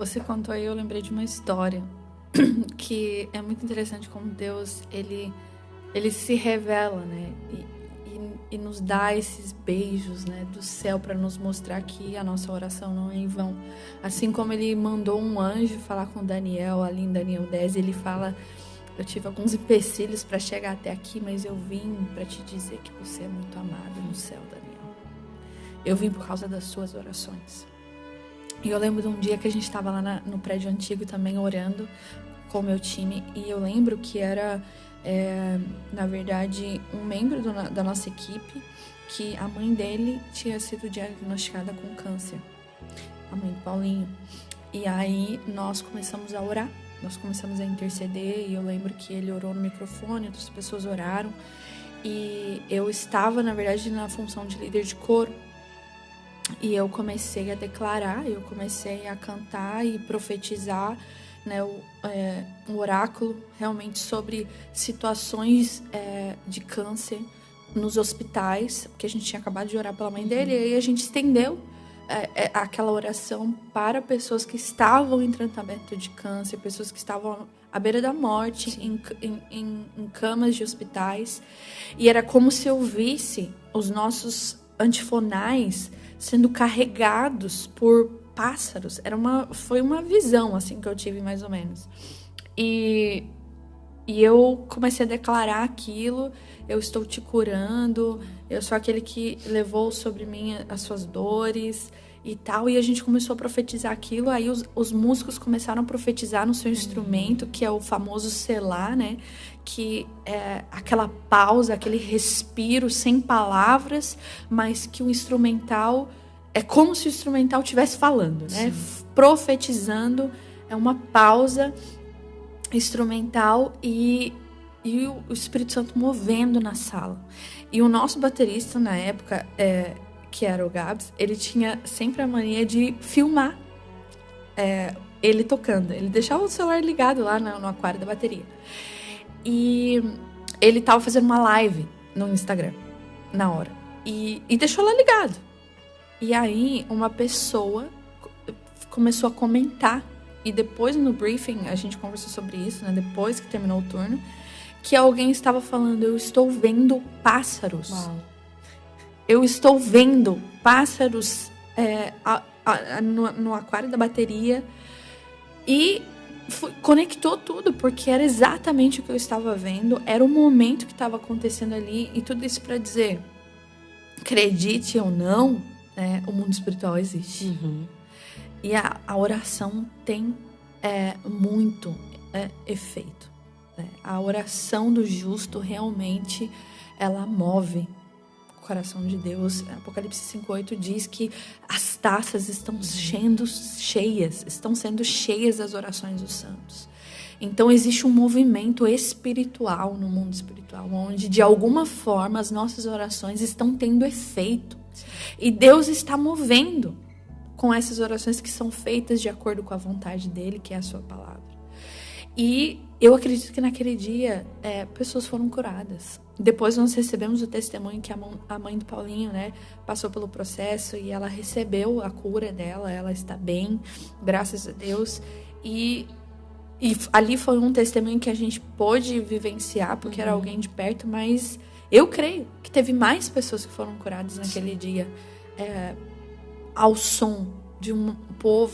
Você contou aí, eu lembrei de uma história que é muito interessante como Deus, ele se revela, né? E nos dá esses beijos, né, do céu para nos mostrar que a nossa oração não é em vão. Assim como ele mandou um anjo falar com Daniel, ali em Daniel 10, ele fala: eu tive alguns empecilhos para chegar até aqui, mas eu vim para te dizer que você é muito amado no céu, Daniel. Eu vim por causa das suas orações. E eu lembro de um dia que a gente estava lá no prédio antigo também orando com o meu time. E eu lembro que era, na verdade, um membro da nossa equipe, que a mãe dele tinha sido diagnosticada com câncer. A mãe do Paulinho. E aí nós começamos a orar. Nós começamos a interceder. E eu lembro que ele orou no microfone, outras pessoas oraram. E eu estava, na verdade, na função de líder de coro. E eu comecei a declarar, eu comecei a cantar e profetizar, né, um oráculo realmente sobre situações de câncer nos hospitais, porque a gente tinha acabado de orar pela mãe dele, e aí a gente estendeu aquela oração para pessoas que estavam em tratamento de câncer, pessoas que estavam à beira da morte, em camas de hospitais. E era como se eu visse os nossos antifonais sendo carregados por pássaros. Foi uma visão assim que eu tive, mais ou menos. E eu comecei a declarar aquilo: eu estou te curando, eu sou aquele que levou sobre mim as suas dores e tal. E a gente começou a profetizar aquilo. Aí os músicos começaram a profetizar no seu instrumento, que é o famoso selar, né? Que é aquela pausa, aquele respiro sem palavras, mas que o instrumental é como se o instrumental estivesse falando, né? Profetizando, é uma pausa instrumental e o Espírito Santo movendo na sala. E o nosso baterista na época, que era o Gabs, ele tinha sempre a mania de filmar ele tocando. Ele deixava o celular ligado lá no aquário da bateria. E ele tava fazendo uma live no Instagram na hora. E deixou lá ligado. E aí uma pessoa começou a comentar. E depois no briefing a gente conversou sobre isso, né? Depois que terminou o turno, que alguém estava falando: eu estou vendo pássaros. Uau. Eu estou vendo pássaros no aquário da bateria. E conectou tudo, porque era exatamente o que eu estava vendo, era o momento que estava acontecendo ali. E tudo isso para dizer, acredite ou não, né, o mundo espiritual existe. E a oração tem muito efeito, né? A oração do justo realmente ela move o coração de Deus. Apocalipse 5:8 diz que as taças estão sendo cheias das orações dos santos. Então existe um movimento espiritual no mundo espiritual, onde de alguma forma as nossas orações estão tendo efeito. E Deus está movendo com essas orações que são feitas de acordo com a vontade dele, que é a sua palavra. E eu acredito que naquele dia pessoas foram curadas. Depois nós recebemos o testemunho que a mãe do Paulinho, né, passou pelo processo e ela recebeu a cura dela, ela está bem, graças a Deus. E ali foi um testemunho que a gente pôde vivenciar, porque era alguém de perto, mas eu creio que teve mais pessoas que foram curadas naquele dia, ao som de um povo